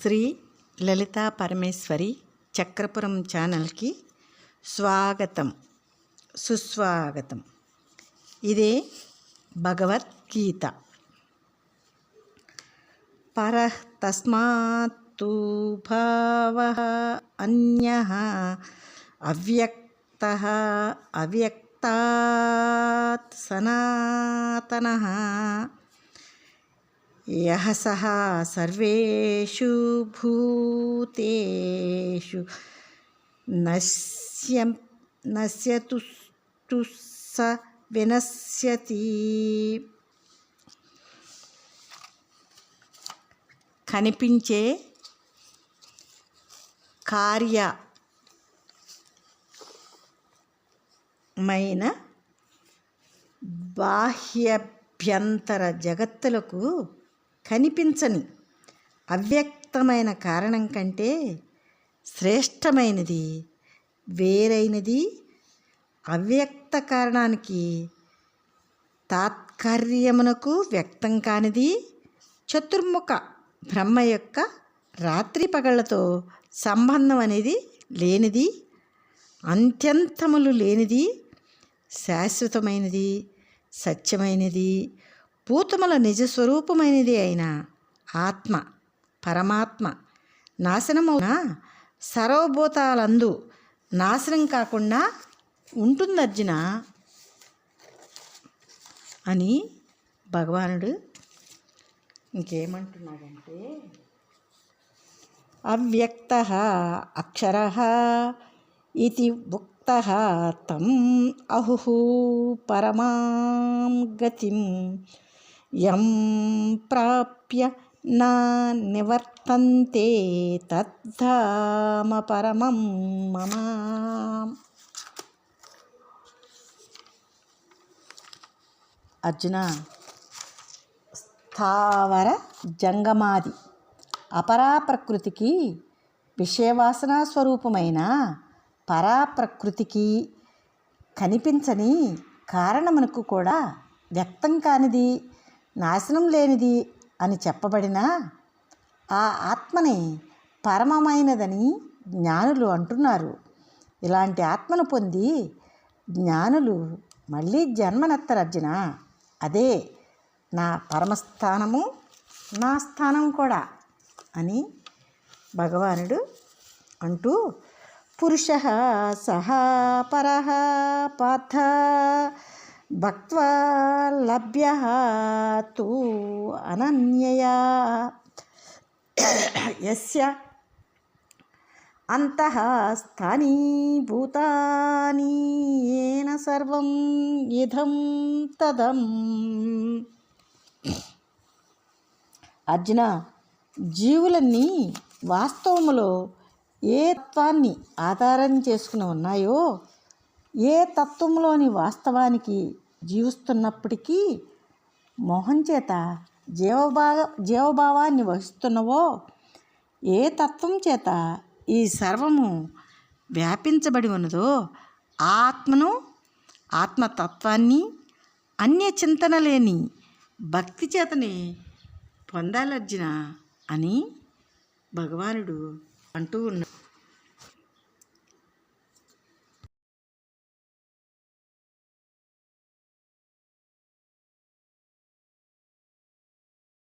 శ్రీ లలితా పరమేశ్వరి చక్రపురం ఛానల్కి స్వాగతం సుస్వాగతం. ఇదే భగవద్గీత. పరః తస్మాత్తు భావః అన్యః అవ్యక్తః అవ్యక్తాత్ సనాతనః యః సః సర్వేషు భూతేషు నశ్యతు స వినశ్యతి. కనిపించే కార్యమైన బాహ్యభ్యంతర జగత్తులకు కనిపించని అవ్యక్తమైన కారణం కంటే శ్రేష్టమైనది వేరైనది అవ్యక్త కారణానికి తాత్కార్యమునకు వ్యక్తం కానిది చతుర్ముఖ బ్రహ్మ యొక్క రాత్రి పగళ్లతో సంబంధం అనేది లేనిది, అంత్యంతములు లేనిది, శాశ్వతమైనది, సత్యమైనది, భూతముల నిజస్వరూపమైనది అయిన ఆత్మ పరమాత్మ నాశనమవున సర్వభూతాలందు నాశనం కాకుండా ఉంటుంది అర్జున అని భగవానుడు ఇంకేమంటున్నాడంటే, అవ్యక్తః అక్షరః ఇతి ఉక్తః తం అహుః పరమాం గతిం యం ప్రాప్య నా నివర్తంతే తద్ధామ పరమం మమ. అర్జున, స్థావర జంగమాది అపరాప్రకృతికి విషయవాసనా స్వరూపమైన పరాప్రకృతికి కనిపించని కారణమునకు కూడా వ్యక్తం కానిది, నాశనం లేనిది అని చెప్పబడిన ఆ ఆత్మని పరమమైనదని జ్ఞానులు అంటున్నారు. ఇలాంటి ఆత్మను పొంది జ్ఞానులు మళ్ళీ జన్మనెత్తరు అర్జున. అదే నా పరమస్థానము, నా స్థానం కూడా అని భగవానుడు అంటూ, పురుషః సహ పరః పార్థ భక్త్వా లభ్యః తు అనన్యయా యస్య అంతః స్థానీ భూతాని ఏన సర్వం ఇదం తదం. అర్జున, జీవులన్నీ వాస్తవములో ఏ తత్వాన్ని ఆధారం చేసుకుని ఉన్నాయో, ఏ తత్వంలోని జీవిస్తున్నప్పటికీ మోహం చేత జీవభావాన్ని వహిస్తున్నవో, ఏ తత్వం చేత ఈ సర్వము వ్యాపించబడి ఉన్నదో ఆత్మను, ఆత్మతత్వాన్ని అన్య చింతన లేని భక్తి చేతనే పొందాలర్జున అని భగవానుడు అంటూ ఉన్నాడు.